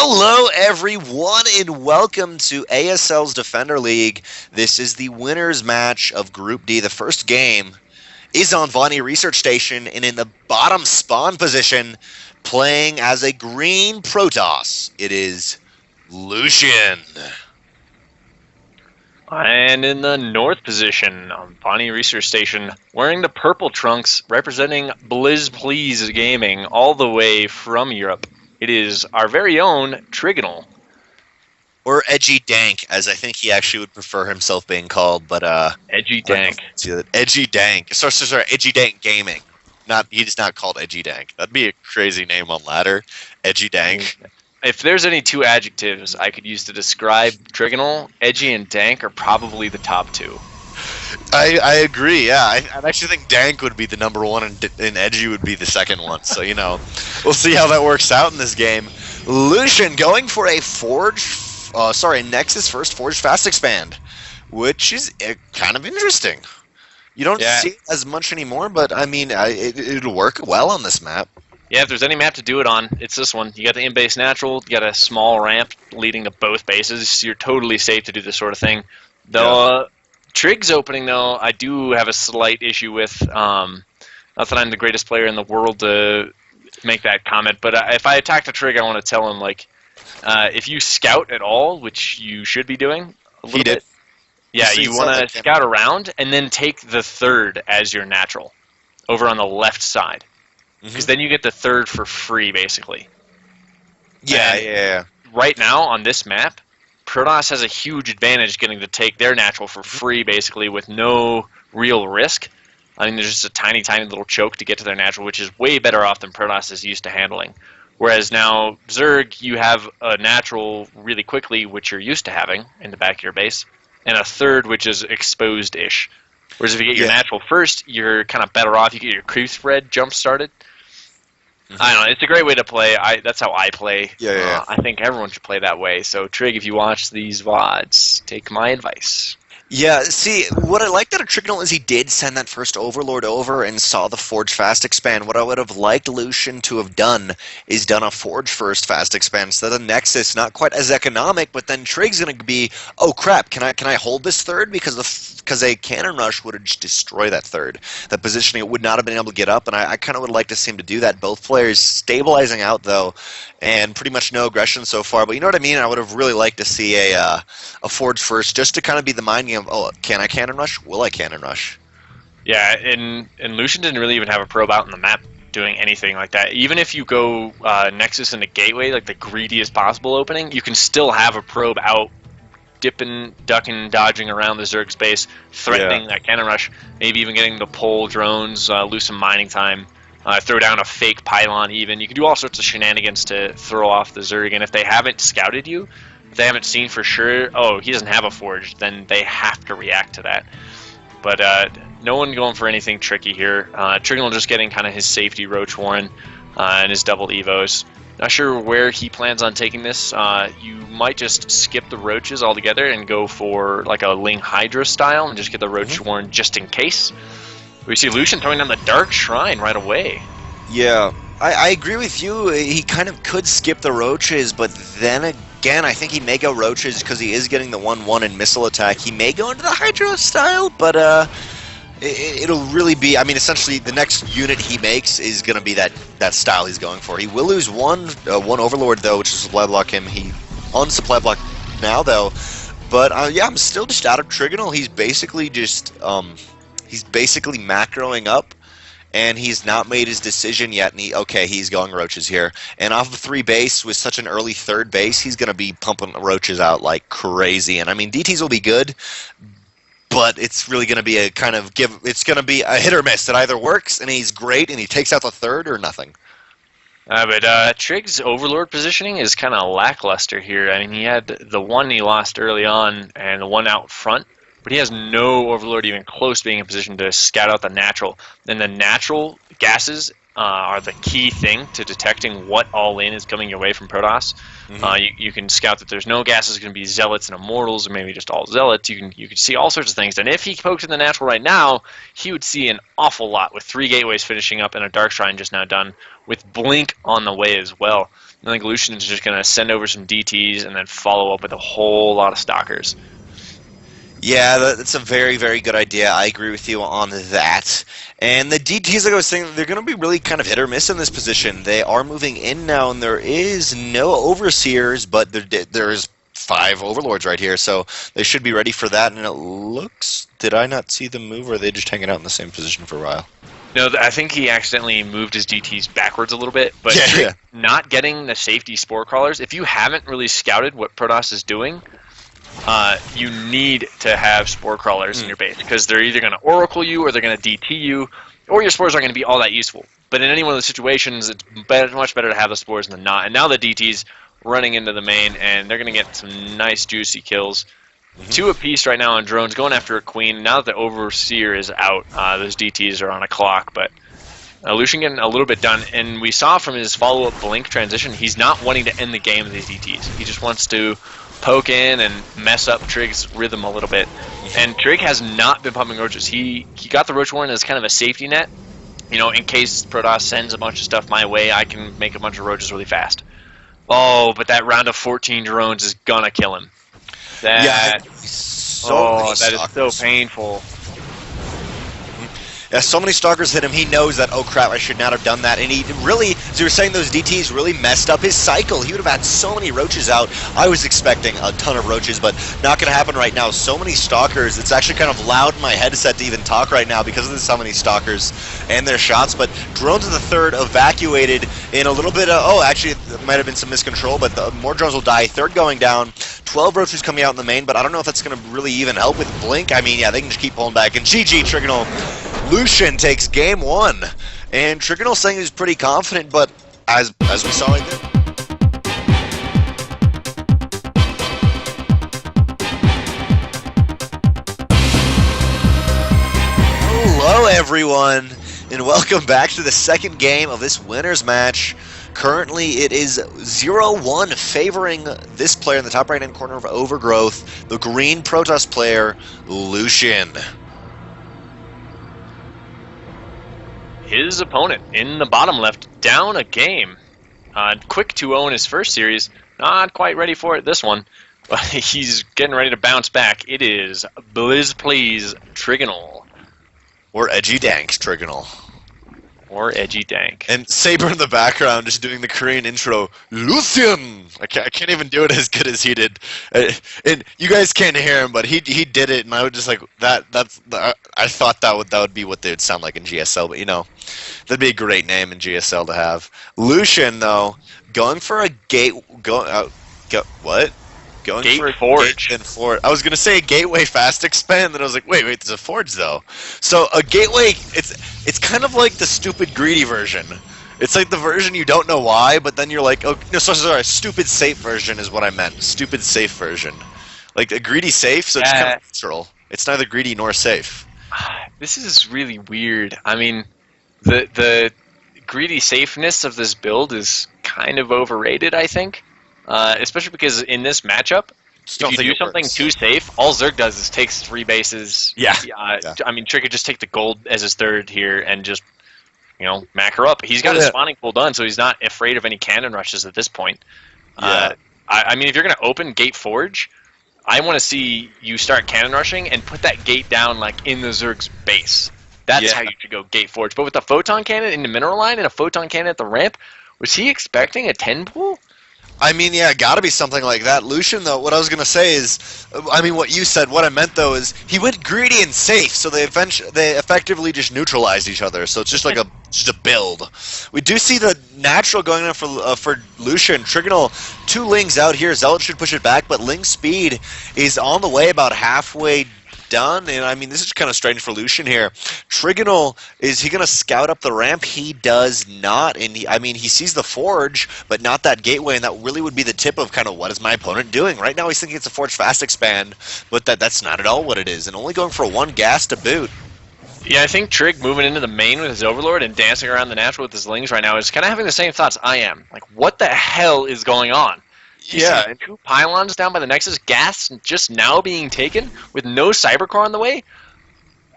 Hello, everyone, and welcome to ASL's Defender League. This is the winners match of Group D. The first game is on Vonnie Research Station, and in the bottom spawn position, playing as a green Protoss, it is Lucien. And in the north position on Bonnie Research Station, wearing the purple trunks, representing Blizz Please Gaming all the way from Europe, it is our very own Trigonal. Or Edgy Dank, as I think he actually would prefer himself being called, but Edgy Dank. Edgy Dank. Sorry, Edgy Dank Gaming. He's not called Edgy Dank. That'd be a crazy name on ladder. Edgy Dank. If there's any two adjectives I could use to describe Trigonal, edgy and dank are probably the top two. I agree, yeah. I actually think Dank would be the number one and Edgy would be the second one. So, we'll see how that works out in this game. Lucien going for a Nexus first Forge Fast Expand, which is kind of interesting. You don't see it as much anymore, but I mean, it'll work well on this map. Yeah, if there's any map to do it on, it's this one. You got the in-base natural, you got a small ramp leading to both bases, so you're totally safe to do this sort of thing. Though, Trig's opening, though, I do have a slight issue with. Not that I'm the greatest player in the world to make that comment, but if I attack the Trig, I want to tell him, if you scout at all, which you should be doing a little bit. Yeah, you want to scout around and then take the third as your natural over on the left side. Because then you get the third for free, basically. Yeah. Right now, on this map, Protoss has a huge advantage getting to take their natural for free, basically, with no real risk. I mean, there's just a tiny, tiny little choke to get to their natural, which is way better off than Protoss is used to handling. Whereas now, Zerg, you have a natural really quickly, which you're used to having in the back of your base, and a third, which is exposed-ish. Whereas if you get your natural first, you're kind of better off. You get your creep spread jump-started. I don't know. It's a great way to play. That's how I play. I think everyone should play that way. So, Trig, if you watch these VODs, take my advice. Yeah, see, what I liked out of Trigonal is he did send that first Overlord over and saw the Forge Fast Expand. What I would have liked Lucien to have done is done a Forge first Fast Expand instead of Nexus. Not quite as economic, but then Trig's going to be, oh crap, can I hold this third? Because a Cannon Rush would have just destroyed that third. That positioning, it would not have been able to get up, and I kind of would like to see him to do that. Both players stabilizing out, though, and pretty much no aggression so far. But you know what I mean? I would have really liked to see a Forge first, just to kind of be the mind game of, oh, can I Cannon Rush? Will I Cannon Rush? Yeah, and Lucien didn't really even have a probe out in the map doing anything like that. Even if you go Nexus into Gateway, like the greediest possible opening, you can still have a probe out, dipping, ducking, dodging around the Zerg space, threatening that Cannon Rush, maybe even getting the pole drones, lose some mining time, throw down a fake pylon even. You can do all sorts of shenanigans to throw off the Zerg, and if they haven't scouted you, if they haven't seen for sure, oh, he doesn't have a Forge, then they have to react to that. But no one going for anything tricky here. Trigonal just getting kind of his safety Roach Warren and his double Evos. Not sure where he plans on taking this. You might just skip the Roaches altogether and go for like a Ling Hydra style and just get the Roach Warren just in case. We see Lucien throwing down the Dark Shrine right away. Yeah, I agree with you. He kind of could skip the Roaches, but then again, I think he may go Roaches because he is getting the 1-1 in missile attack. He may go into the Hydra style, but it'll really be, I mean, essentially the next unit he makes is going to be that style he's going for. He will lose one Overlord, though, which is supply block him. He on supply block now, though. But, yeah, I'm still just out of Trigonal. He's basically just, he's basically macroing up. And he's not made his decision yet, and he's going Roaches here. And off of 3 base, with such an early third base, he's going to be pumping Roaches out like crazy. And I mean, DTs will be good, but it's really going to be it's going to be a hit or miss. It either works, and he's great, and he takes out the third, or nothing. But Trig's Overlord positioning is kind of lackluster here. I mean, he had the one he lost early on, and the one out front. But he has no Overlord even close to being in position to scout out the natural. And the natural gases are the key thing to detecting what all-in is coming your way from Protoss. You can scout that there's no gases going to be Zealots and Immortals, or maybe just all Zealots. You can see all sorts of things. And if he poked in the natural right now, he would see an awful lot with 3 gateways finishing up and a Dark Shrine just now done, with Blink on the way as well. I think Lucien is just going to send over some DTs and then follow up with a whole lot of Stalkers. Yeah, that's a very, very good idea. I agree with you on that. And the DTs, like I was saying, they're going to be really kind of hit or miss in this position. They are moving in now, and there is no Overseers, but there is 5 Overlords right here, so they should be ready for that. And it looks... Did I not see them move, or are they just hanging out in the same position for a while? No, I think he accidentally moved his DTs backwards a little bit, but not getting the safety Spore Crawlers, if you haven't really scouted what Protoss is doing... you need to have Spore Crawlers in your base, because they're either going to Oracle you, or they're going to DT you, or your Spores aren't going to be all that useful. But in any one of those situations, it's much better to have the Spores than not. And now the DT's running into the main, and they're going to get some nice, juicy kills. 2 apiece right now on drones, going after a Queen. Now that the Overseer is out, those DTs are on a clock, but Lucien getting a little bit done. And we saw from his follow-up Blink transition, he's not wanting to end the game with these DTs. He just wants to poke in and mess up Trig's rhythm a little bit. And Trig has not been pumping roaches. He got the Roach Warren as kind of a safety net. You know, in case Protoss sends a bunch of stuff my way, I can make a bunch of roaches really fast. Oh, but that round of 14 drones is gonna kill him. That is so painful. Yeah, so many Stalkers hit him, he knows that, oh crap, I should not have done that, and he really, as you were saying, those DTs really messed up his cycle. He would have had so many roaches out. I was expecting a ton of roaches, but not going to happen right now. So many Stalkers, it's actually kind of loud in my headset to even talk right now because of so many Stalkers and their shots, but drones of the 3rd evacuated in a little bit of, oh, actually, it might have been some miscontrol, but more drones will die. 3rd going down, 12 roaches coming out in the main, but I don't know if that's going to really even help with Blink. I mean, yeah, they can just keep pulling back, and GG, Trigonal. Lucien takes game 1, and Trigonal saying he's pretty confident, but as we saw right there. Hello everyone, and welcome back to the 2nd game of this winner's match. Currently it is 0-1 favoring this player in the top right-hand corner of Overgrowth, the green Protoss player, Lucien. His opponent in the bottom left, down a game. Quick 2-0 in his first series. Not quite ready for it this one, but he's getting ready to bounce back. It is Blizz Please Trigonal. Or Edgy Dank Trigonal. Or Edgy Dank. And Saber in the background just doing the Korean intro. Lucien! I can't even do it as good as he did. And you guys can't hear him, but he did it, and I was just like, I thought that would be what they would sound like in GSL, but you know, that'd be a great name in GSL to have. Lucien, though, going for a Gate Forge. And Forge. I was gonna say a gateway fast expand, and I was like, wait, there's a Forge though. So a gateway, it's kind of like the stupid greedy version. It's like the version you don't know why, but then you're like, oh no, sorry, stupid safe version is what I meant. Stupid safe version, like a greedy safe. So it's kind of neutral. It's neither greedy nor safe. This is really weird. I mean, the greedy safeness of this build is kind of overrated, I think. Especially because in this matchup, if you do something too safe, all Zerg does is takes 3 bases. Yeah. I mean, Trick could just take the gold as his 3rd here and just, you know, mac her up. He's got his spawning pool done, so he's not afraid of any cannon rushes at this point. I mean, if you're going to open Gate Forge, I want to see you start cannon rushing and put that gate down, like, in the Zerg's base. That's how you should go Gate Forge. But with the Photon Cannon in the mineral line and a Photon Cannon at the ramp, was he expecting a 10 pool? I mean, yeah, gotta be something like that. Lucien, though, what I was gonna say is, I mean, what you said, what I meant, though, is he went greedy and safe, so they effectively just neutralized each other, so it's just like just a build. We do see the natural going on for Lucien. Trigonal, 2 Lings out here. Zealot should push it back, but Ling speed is on the way, about halfway done, and I mean, this is kind of strange for Lucien here. Trigonal, is he going to scout up the ramp? He does not, and I mean, he sees the Forge, but not that gateway, and that really would be the tip of kind of what is my opponent doing. Right now he's thinking it's a Forge fast expand, but that's not at all what it is, and only going for 1 gas to boot. Yeah, I think Trig moving into the main with his Overlord and dancing around the natural with his Lings right now is kind of having the same thoughts I am. Like, what the hell is going on? Yeah. You see 2 pylons down by the Nexus, gas just now being taken with no Cybercore on the way.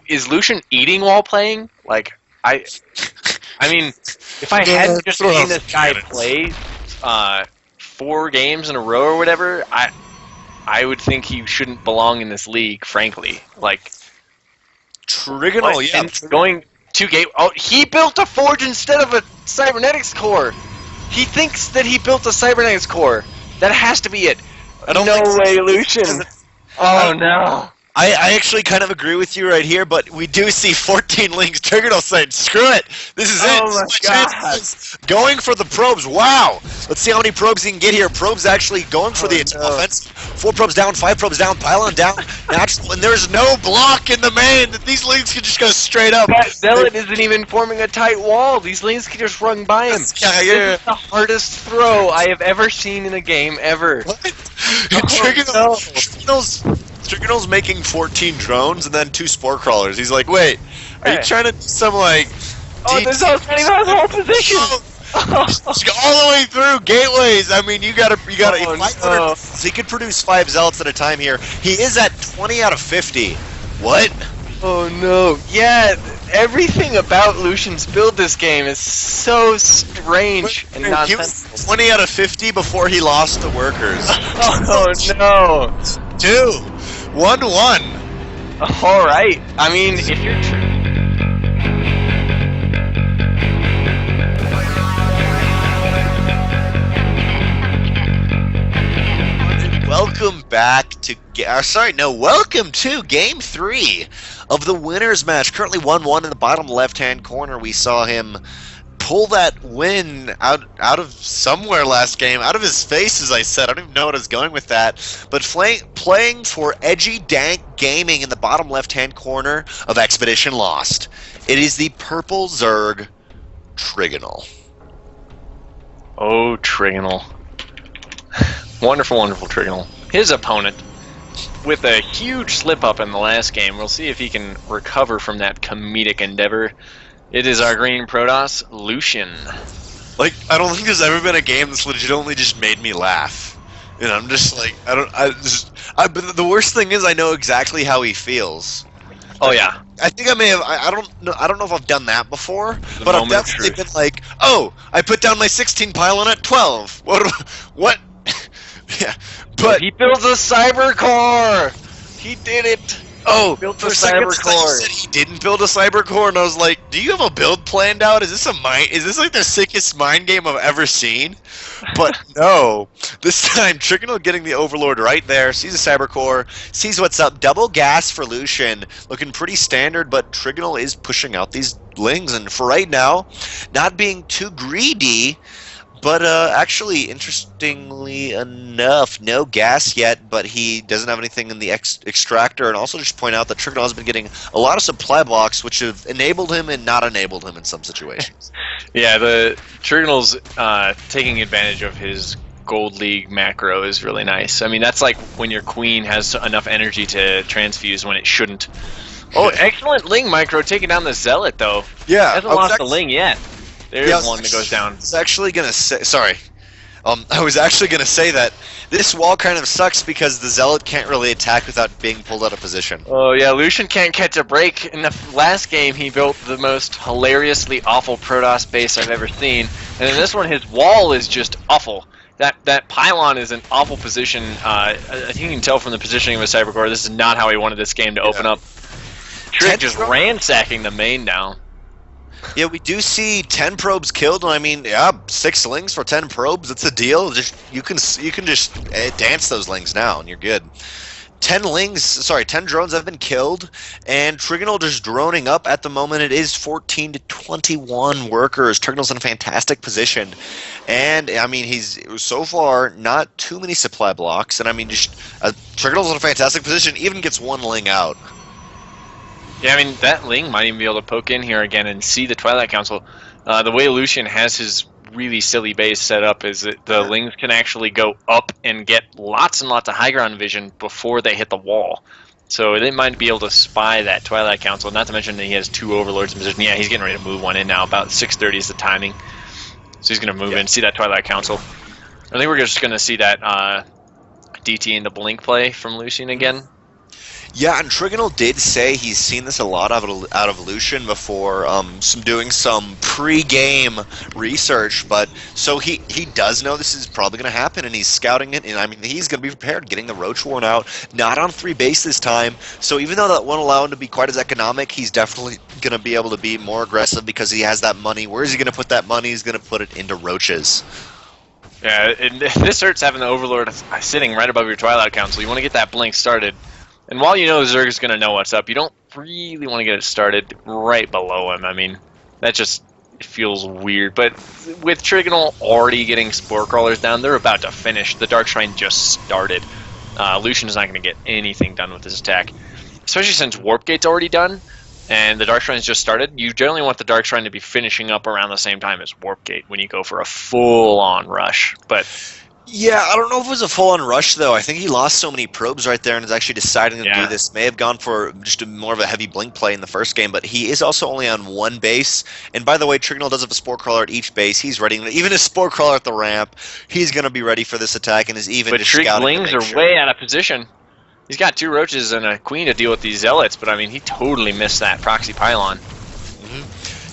Is Lucien eating while playing? Like, I mean, if I hadn't just seen this guy play 4 games in a row or whatever, I would think he shouldn't belong in this league, frankly. Like, Trigonal, yeah. And going 2 gate. Oh, he built a forge instead of a cybernetics core. He thinks that he built a cybernetics core. That has to be it. No way, Lucien. Oh no. I actually kind of agree with you right here, but we do see 14 Lings. Trigonal saying, screw it. This is it. Oh my God. Going for the probes. Wow. Let's see how many probes he can get here. Probes actually going for the offense. 4 probes down, 5 probes down, pylon down. Natural, and there's no block in the main. These Lings can just go straight up. That Zealot isn't even forming a tight wall. These Lings can just run by him. Yeah. This is the hardest throw I have ever seen in a game ever. What? Oh, Trigonal's making 14 drones and then 2 spore crawlers. He's like, wait, are you trying to do some like? Oh, this is not even his whole position. All the way through gateways. I mean, you gotta. Oh, no. He could produce 5 zealots at a time here. He is at 20 out of 50. What? Oh no! Yeah, everything about Lucien's build this game is so strange and He nonsensical. was 20 out of 50 before he lost the workers. Oh no! 1-1. All right. I mean, if you're welcome back to welcome to Game 3 of the winners match. Currently 1-1 in the bottom left-hand corner. We saw him pull that win out of somewhere last game, out of his face, as I said. I don't even know what I was going with that. But playing for Edgy Dank Gaming in the bottom left-hand corner of Expedition Lost. It is the purple Zerg Trigonal. Oh, Trigonal. Wonderful, wonderful Trigonal. His opponent, with a huge slip-up in the last game. We'll see if he can recover from that comedic endeavor. It is our green Protoss, Lucien. Like, I don't think there's ever been a game that's legitimately just made me laugh. And I'm just like, but the worst thing is I know exactly how he feels. Oh yeah. I think I may have. I don't know if I've done that before, but I've definitely been like, oh, I put down my 16 pylon at 12. What? Yeah, but he builds a cyber core. He did it. Oh, built for a a second cyber I core. said he didn't build a cyber core, and I was like, do you have a build planned out? Is this like the sickest mind game I've ever seen? But no, this time Trigonal getting the Overlord right there, sees a cyber core, sees what's up. Double gas for Lucien, looking pretty standard, but Trigonal is pushing out these Lings, and for right now, not being too greedy. But actually, interestingly enough, no gas yet, but he doesn't have anything in the extractor. And also just point out that Trigonal has been getting a lot of supply blocks, which have enabled him and not enabled him in some situations. Yeah, the Trigonal's taking advantage of his Gold League macro is really nice. I mean, that's like when your queen has enough energy to transfuse when it shouldn't. Oh, excellent Ling micro taking down the Zealot, though. Yeah. Hasn't lost the Ling yet. There's one that goes down. I was actually gonna say, sorry. I was actually gonna say that this wall kind of sucks because the Zealot can't really attack without being pulled out of position. Oh yeah, Lucien can't catch a break. In the last game, he built the most hilariously awful Protoss base I've ever seen, and in this one, his wall is just awful. That pylon is an awful position. I think you can tell from the positioning of his Cybercore, this is not how he wanted this game to open up. Trig just ransacking the main down. Yeah, we do see 10 probes killed, and I mean, yeah, 6 Lings for 10 probes, it's a deal. Just you can just dance those Lings now, and you're good. 10 drones have been killed, and Trigonal just droning up at the moment. It is 14 to 21 workers. Trigonal's in a fantastic position, and I mean, he's so far not too many supply blocks, and I mean, just Trigonal's in a fantastic position. Even gets 1 Ling out. Yeah, I mean, that Ling might even be able to poke in here again and see the Twilight Council. The way Lucien has his really silly base set up is that the Lings can actually go up and get lots and lots of high ground vision before they hit the wall. So they might be able to spy that Twilight Council. Not to mention that he has 2 Overlords in position. Yeah, he's getting ready to move one in now. About 6:30 is the timing. So he's going to move in, see that Twilight Council. I think we're just going to see that DT in the Blink play from Lucien again. Yeah, and Trigonal did say he's seen this a lot out of Lucien before, doing some pre-game research. But so he does know this is probably going to happen, and he's scouting it. And I mean, he's going to be prepared, getting the Roach Warren out, not on 3 base this time. So even though that won't allow him to be quite as economic, he's definitely going to be able to be more aggressive because he has that money. Where is he going to put that money? He's going to put it into Roaches. Yeah, and this hurts having the Overlord sitting right above your Twilight Council. You want to get that Blink started. And while you know Zerg is going to know what's up, you don't really want to get it started right below him. I mean, that just feels weird. But with Trigonal already getting Spore Crawlers down, they're about to finish. The Dark Shrine just started. Lucien is not going to get anything done with this attack. Especially since Warp Gate's already done, and the Dark Shrine's just started. You generally want the Dark Shrine to be finishing up around the same time as Warp Gate when you go for a full-on rush. But yeah, I don't know if it was a full-on rush, though. I think he lost so many probes right there and is actually deciding to do this. May have gone for just more of a heavy Blink play in the first game, but he is also only on 1 base. And by the way, Trigonal does have a Spore Crawler at each base. He's ready. Even a Spore Crawler at the ramp, he's going to be ready for this attack and is even just scouting. But Triglings are way out of position. He's got 2 Roaches and a Queen to deal with these Zealots, but I mean, he totally missed that Proxy Pylon.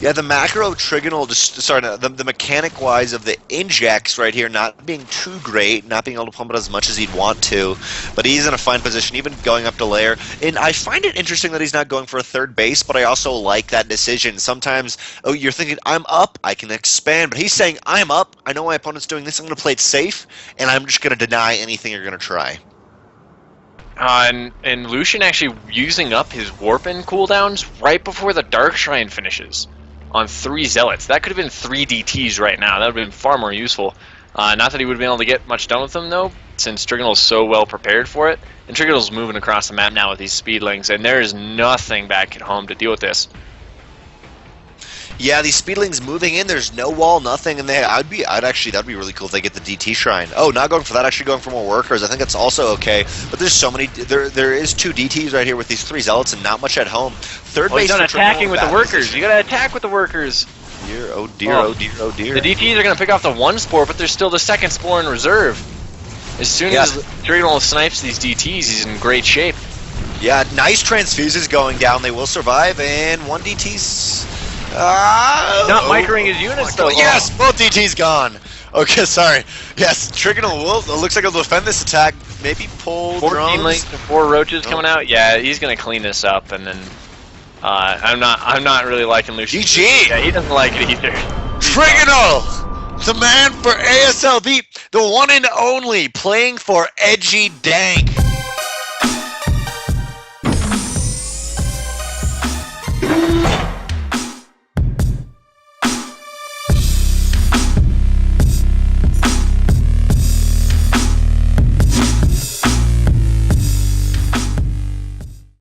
Yeah, the macro Trigonal, the mechanic-wise of the injects right here not being too great, not being able to pump it as much as he'd want to, but he's in a fine position, even going up to layer. And I find it interesting that he's not going for a 3rd base, but I also like that decision. Sometimes, oh, you're thinking, I'm up, I can expand, but he's saying, I'm up, I know my opponent's doing this, I'm going to play it safe, and I'm just going to deny anything you're going to try. And Lucien actually using up his Warp-In cooldowns right before the Dark Shrine finishes on 3 Zealots. That could have been 3 DTs right now. That would have been far more useful. Not that he would have been able to get much done with them, though, since Trigonal is so well prepared for it. And Trigonal's moving across the map now with these Speedlings, and there is nothing back at home to deal with this. Yeah, these Speedlings moving in, there's no wall, nothing, and that'd be really cool if they get the DT Shrine. Oh, not going for that, actually going for more workers. I think that's also okay. But there's so many, there is 2 DTs right here with these 3 Zealots and not much at home. 3rd base. He's not attacking with the workers. You gotta attack with the workers. Oh dear, oh dear, oh dear. The DTs are gonna pick off the 1 Spore, but there's still the 2nd Spore in reserve. As soon as Trigonal snipes these DTs, he's in great shape. Yeah, nice transfuses going down. They will survive, and 1 DT's... not microing his units, though. Yes, both DT's gone. Okay, sorry. Yes, Trigonal looks like he'll defend this attack. Maybe pull 14 lanes to 4 Roaches coming out. Yeah, he's gonna clean this up, and then I'm not really liking Lucien. GG. Yeah, he doesn't like it either. Trigonal, the man for ASL, the one and only, playing for Edgy Dank.